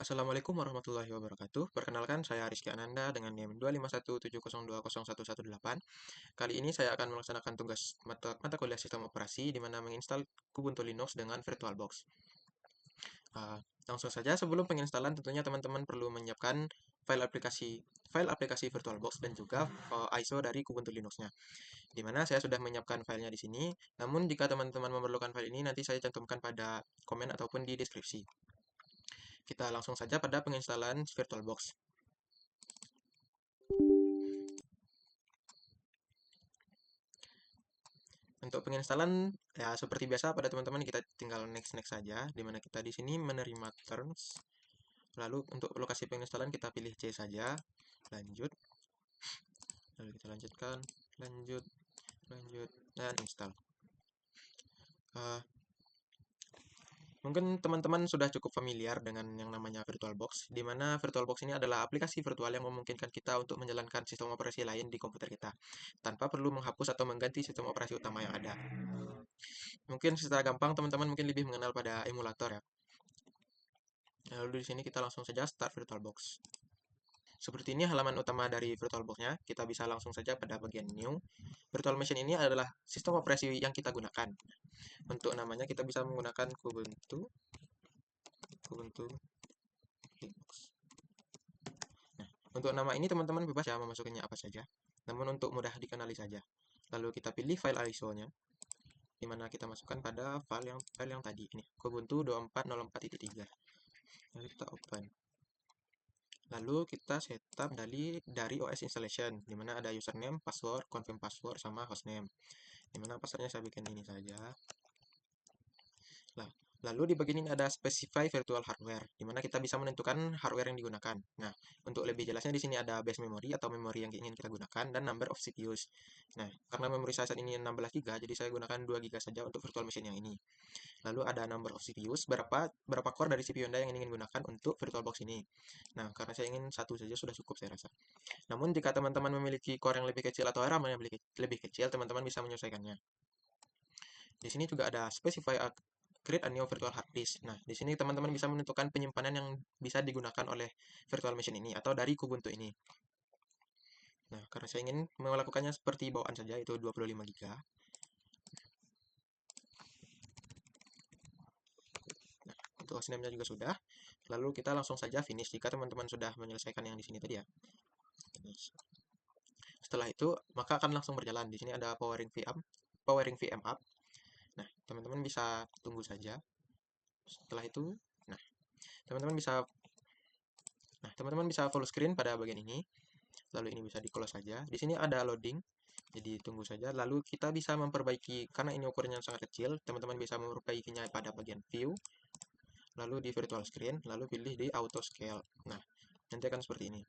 Assalamualaikum warahmatullahi wabarakatuh. Perkenalkan, saya Rizky Ananda dengan NIM 251702018. Kali ini saya akan melaksanakan tugas mata kuliah sistem operasi di mana menginstal Ubuntu Linux dengan VirtualBox. Ah, Langsung saja, sebelum penginstalan tentunya teman-teman perlu menyiapkan file aplikasi VirtualBox dan juga ISO dari Ubuntu Linux-nya. Di mana saya sudah menyiapkan filenya di sini. Namun jika teman-teman memerlukan file ini, nanti saya cantumkan pada komen ataupun di deskripsi. Kita langsung saja pada penginstalan VirtualBox. Untuk penginstalan ya seperti biasa pada teman-teman kita tinggal next saja, di mana kita di sini menerima terms. Lalu untuk lokasi penginstalan kita pilih C saja, lanjut. Lalu kita lanjutkan, lanjut, dan install. Mungkin teman-teman sudah cukup familiar dengan yang namanya VirtualBox, di mana VirtualBox ini adalah aplikasi virtual yang memungkinkan kita untuk menjalankan sistem operasi lain di komputer kita, tanpa perlu menghapus atau mengganti sistem operasi utama yang ada. Mungkin secara gampang teman-teman mungkin lebih mengenal pada emulator ya. Lalu di sini kita langsung saja start VirtualBox. Seperti ini halaman utama dari VirtualBox-nya. Kita bisa langsung saja pada bagian New. Virtual Machine ini adalah sistem operasi yang kita gunakan. Untuk namanya kita bisa menggunakan Ubuntu Linux. Nah, untuk nama ini teman-teman bebas ya memasukkannya apa saja. Namun untuk mudah dikenali saja. Lalu kita pilih file ISO-nya, di mana kita masukkan pada file yang tadi ini, Ubuntu 2404.3. Lalu kita open. Lalu kita setup dari OS installation, di mana ada username, password, confirm password, sama hostname. Di mana passwordnya saya bikin ini saja. Nah, lalu di bagian ini ada specify virtual hardware, di mana kita bisa menentukan hardware yang digunakan. Nah, untuk lebih jelasnya di sini ada base memory atau memori yang ingin kita gunakan dan number of CPUs. Nah, karena memori saya saat ini 16 GB, jadi saya gunakan 2 GB saja untuk virtual machine yang ini. Lalu ada number of CPUs, berapa core dari CPU Anda yang ingin gunakan untuk VirtualBox ini. Nah, karena saya ingin satu saja sudah cukup saya rasa. Namun jika teman-teman memiliki core yang lebih kecil atau RAM yang lebih kecil, teman-teman bisa menyesuaikannya. Di sini juga ada specify create a new virtual hard disk. Nah, di sini teman-teman bisa menentukan penyimpanan yang bisa digunakan oleh virtual machine ini atau dari Kubuntu ini. Nah, karena saya ingin melakukannya seperti bawaan saja, itu 25 GB. Nah, untuk hostname-nya juga sudah. Lalu kita langsung saja finish jika teman-teman sudah menyelesaikan yang di sini tadi ya. Finish. Setelah itu, maka akan langsung berjalan. Di sini ada powering VM up. Nah, teman-teman bisa tunggu saja. Setelah itu, nah, teman-teman bisa full screen pada bagian ini. Lalu ini bisa di close saja. Di sini ada loading. Jadi tunggu saja. Lalu kita bisa memperbaiki, karena ini ukurannya sangat kecil, teman-teman bisa memperbaikinya pada bagian view. Lalu di virtual screen, lalu pilih di auto scale. Nah, nanti akan seperti ini.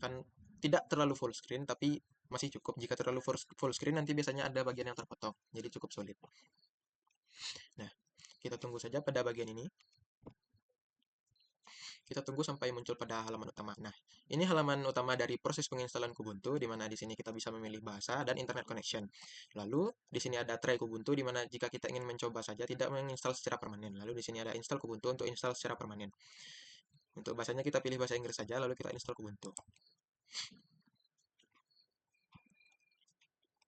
Akan tidak terlalu full screen, tapi masih cukup. Jika terlalu full screen, nanti biasanya ada bagian yang terpotong. Jadi cukup sulit. Nah, kita tunggu saja pada bagian ini. Kita tunggu sampai muncul pada halaman utama. Nah, ini halaman utama dari proses penginstalan Kubuntu, di mana di sini kita bisa memilih bahasa dan internet connection. Lalu, di sini ada try Kubuntu, di mana jika kita ingin mencoba saja tidak menginstal secara permanen. Lalu di sini ada install Kubuntu untuk install secara permanen. Untuk bahasanya kita pilih bahasa Inggris saja, lalu kita install Kubuntu.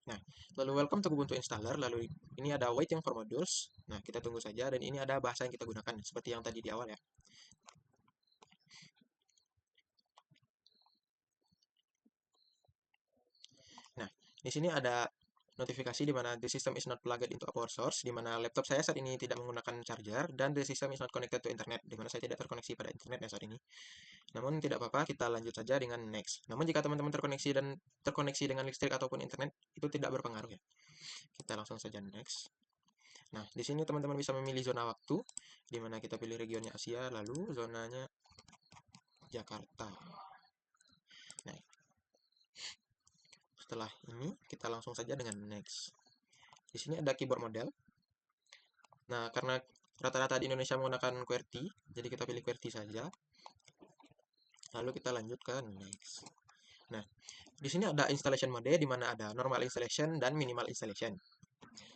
Nah, lalu welcome to Ubuntu installer, lalu ini ada waiting for modules. Nah, kita tunggu saja, dan ini ada bahasa yang kita gunakan, seperti yang tadi di awal ya. Nah, di sini ada notifikasi di mana the system is not plugged into a power source, di mana laptop saya saat ini tidak menggunakan charger, dan the system is not connected to internet, di mana saya tidak terkoneksi pada internet ya saat ini. Namun tidak apa-apa, kita lanjut saja dengan next. Namun jika teman-teman terkoneksi dengan listrik ataupun internet, itu tidak berpengaruh ya. Kita langsung saja next. Nah, di sini teman-teman bisa memilih zona waktu, di mana kita pilih regionnya Asia, lalu zonanya Jakarta. Nah, setelah ini kita langsung saja dengan next. Di sini ada keyboard model. Nah, karena rata-rata di Indonesia menggunakan QWERTY, jadi kita pilih QWERTY saja. Lalu kita lanjutkan next. Nah, di sini ada installation mode, di mana ada normal installation dan minimal installation.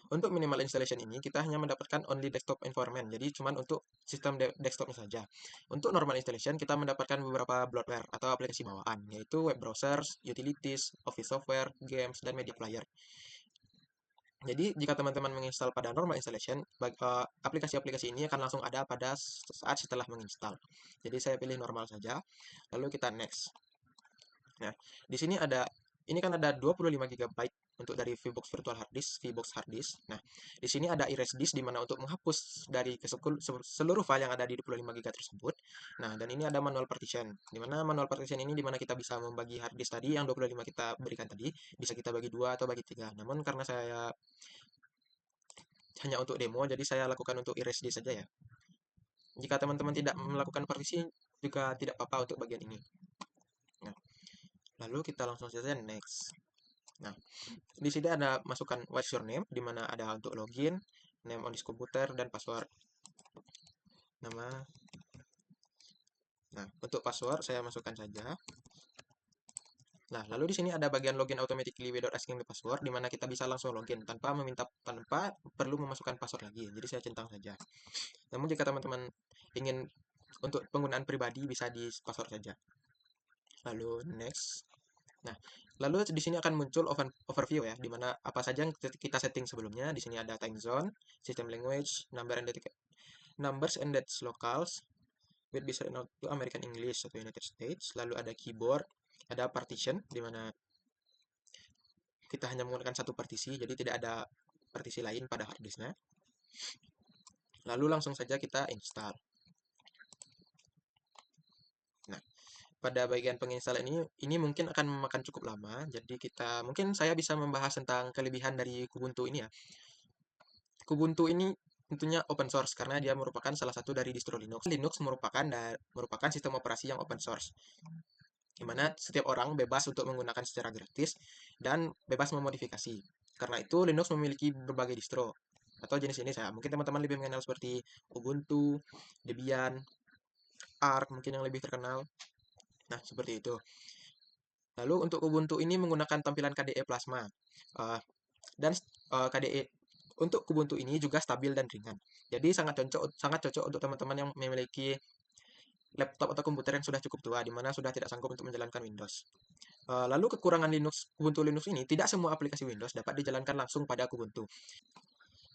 Untuk minimal installation ini kita hanya mendapatkan only desktop environment, jadi cuman untuk sistem desktopnya saja. Untuk normal installation kita mendapatkan beberapa bloatware atau aplikasi bawaan, yaitu web browsers, utilities, office software, games, dan media player. Jadi jika teman-teman menginstal pada normal installation, aplikasi-aplikasi ini akan langsung ada pada saat setelah menginstal. Jadi saya pilih normal saja, lalu kita next. Nah, di sini ini kan ada 25 GB untuk dari VBox Virtual Hard Disk, VBox Hard Disk. Nah, di sini ada erase disk di mana untuk menghapus dari seluruh file yang ada di 25 GB tersebut. Nah, dan ini ada manual partition. Di mana manual partition ini di mana kita bisa membagi hard disk tadi yang 25 kita berikan tadi, bisa kita bagi dua atau bagi tiga. Namun karena saya hanya untuk demo, jadi saya lakukan untuk erase disk saja ya. Jika teman-teman tidak melakukan partisi juga tidak apa-apa untuk bagian ini. Nah, lalu kita langsung saja next. Nah, di sini ada masukkan what's your name, di mana ada untuk login, name on this computer, dan password. Nama. Nah, untuk password saya masukkan saja. Nah, lalu di sini ada bagian login automatically without asking the password, di mana kita bisa langsung login tanpa perlu memasukkan password lagi. Jadi saya centang saja. Namun jika teman-teman ingin untuk penggunaan pribadi bisa di password saja. Lalu next. Nah, lalu di sini akan muncul overview ya, di mana apa saja yang kita setting sebelumnya. Di sini ada time zone, system language, numbers and dates locals, with bisa to American English atau United States. Lalu ada keyboard, ada partition, di mana kita hanya menggunakan satu partisi, jadi tidak ada partisi lain pada hard disknya. Lalu langsung saja kita install. Nah, pada bagian penginstalan ini mungkin akan memakan cukup lama, jadi mungkin saya bisa membahas tentang kelebihan dari Kubuntu ini ya. Kubuntu ini tentunya open source karena dia merupakan salah satu dari distro Linux. Linux merupakan sistem operasi yang open source, di mana setiap orang bebas untuk menggunakan secara gratis dan bebas memodifikasi. Karena itu Linux memiliki berbagai distro atau jenis-jenis ya. Mungkin teman-teman lebih mengenal seperti Ubuntu, Debian, Arch mungkin yang lebih terkenal. Nah, seperti itu. Lalu untuk Ubuntu ini menggunakan tampilan KDE Plasma. Dan KDE untuk Ubuntu ini juga stabil dan ringan. Jadi sangat cocok untuk teman-teman yang memiliki laptop atau komputer yang sudah cukup tua, di mana sudah tidak sanggup untuk menjalankan Windows. Lalu kekurangan Ubuntu Linux ini, tidak semua aplikasi Windows dapat dijalankan langsung pada Ubuntu.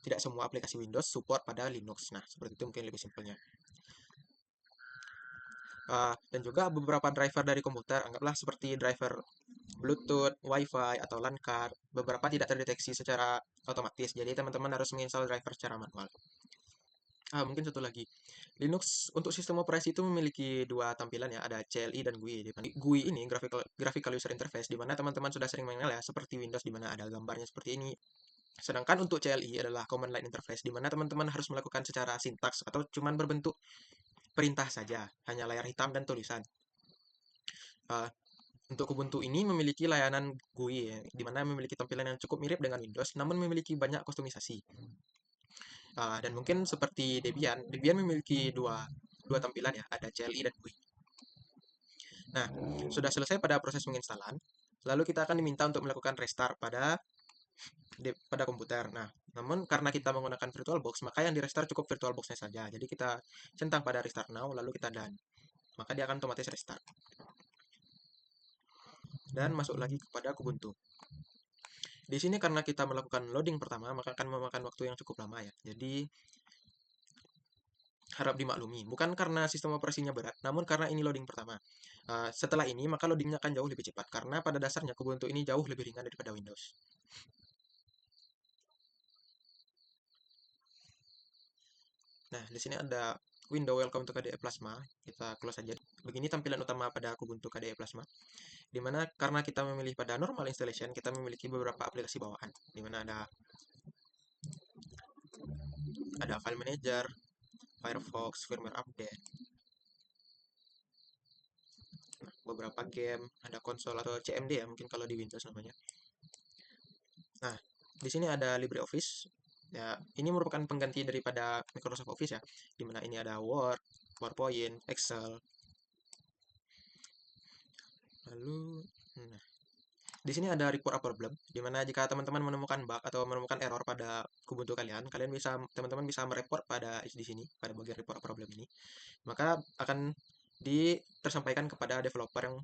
Tidak semua aplikasi Windows support pada Linux. Nah, seperti itu mungkin lebih simpelnya. Dan juga beberapa driver dari komputer, anggaplah seperti driver Bluetooth, Wi-Fi, atau LAN card, beberapa tidak terdeteksi secara otomatis. Jadi teman-teman harus menginstal driver secara manual. Mungkin satu lagi. Linux untuk sistem operasi itu memiliki dua tampilan ya, ada CLI dan GUI. GUI ini graphical user interface, di mana teman-teman sudah sering mengenal ya, seperti Windows di mana ada gambarnya seperti ini. Sedangkan untuk CLI adalah command line interface, di mana teman-teman harus melakukan secara sintaks atau cuman berbentuk perintah saja, hanya layar hitam dan tulisan. Untuk Ubuntu ini memiliki layanan GUI ya, di mana memiliki tampilan yang cukup mirip dengan Windows, namun memiliki banyak kustomisasi. Dan mungkin seperti Debian memiliki dua tampilan ya, ada CLI dan GUI. Nah, sudah selesai pada proses penginstalan, lalu kita akan diminta untuk melakukan restart pada komputer. Nah, namun karena kita menggunakan VirtualBox, maka yang di restart cukup VirtualBox-nya saja. Jadi kita centang pada restart now, lalu kita done. Maka dia akan otomatis restart. Dan masuk lagi kepada Kubuntu. Di sini karena kita melakukan loading pertama, maka akan memakan waktu yang cukup lama ya. Jadi harap dimaklumi, bukan karena sistem operasinya berat, namun karena ini loading pertama. Setelah ini, maka loadingnya akan jauh lebih cepat, karena pada dasarnya Kubuntu ini jauh lebih ringan daripada Windows. Nah, di sini ada window welcome to KDE Plasma. Kita close saja. Begini tampilan utama pada Kubuntu KDE Plasma. Dimana karena kita memilih pada normal installation, kita memiliki beberapa aplikasi bawaan. Dimana ada file manager, Firefox, firmware update, beberapa game, ada konsol atau CMD ya, mungkin kalau di Windows namanya. Nah, di sini ada LibreOffice. Ya, ini merupakan pengganti daripada Microsoft Office ya, di mana ini ada Word, PowerPoint, Excel. Lalu, Di sini ada report a problem, di mana jika teman-teman menemukan bug atau menemukan error pada Kubuntu kalian, teman-teman bisa mereport di sini, pada bagian report a problem ini. Maka akan tersampaikan kepada developer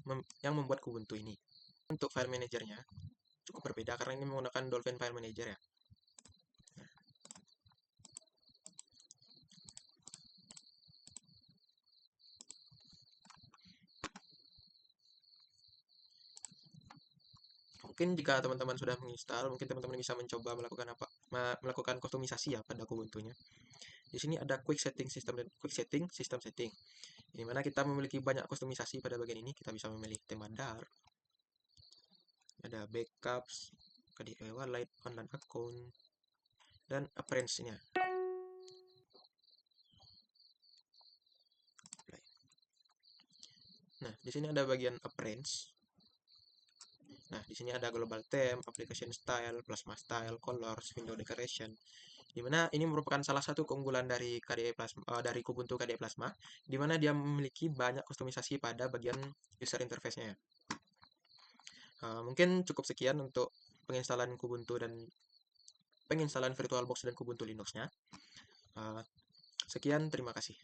yang membuat Kubuntu ini. Untuk file manajernya cukup berbeda karena ini menggunakan Dolphin File Manager ya. Mungkin jika teman-teman sudah menginstal, mungkin teman-teman bisa mencoba melakukan kustomisasi ya pada Kubuntunya. Di sini ada quick setting system setting, di mana kita memiliki banyak kustomisasi pada bagian ini. Kita bisa memilih tema dark, ada backups, KDE Wallet, online account, dan appearance-nya. Nah, di sini ada bagian appearance. Nah, di sini ada global theme, application style, plasma style, colors, window decoration. Dimana ini merupakan salah satu keunggulan dari dari Kubuntu KDE Plasma, di mana dia memiliki banyak kustomisasi pada bagian user interface-nya. Mungkin cukup sekian untuk penginstalan VirtualBox dan Kubuntu Linux-nya. Sekian, terima kasih.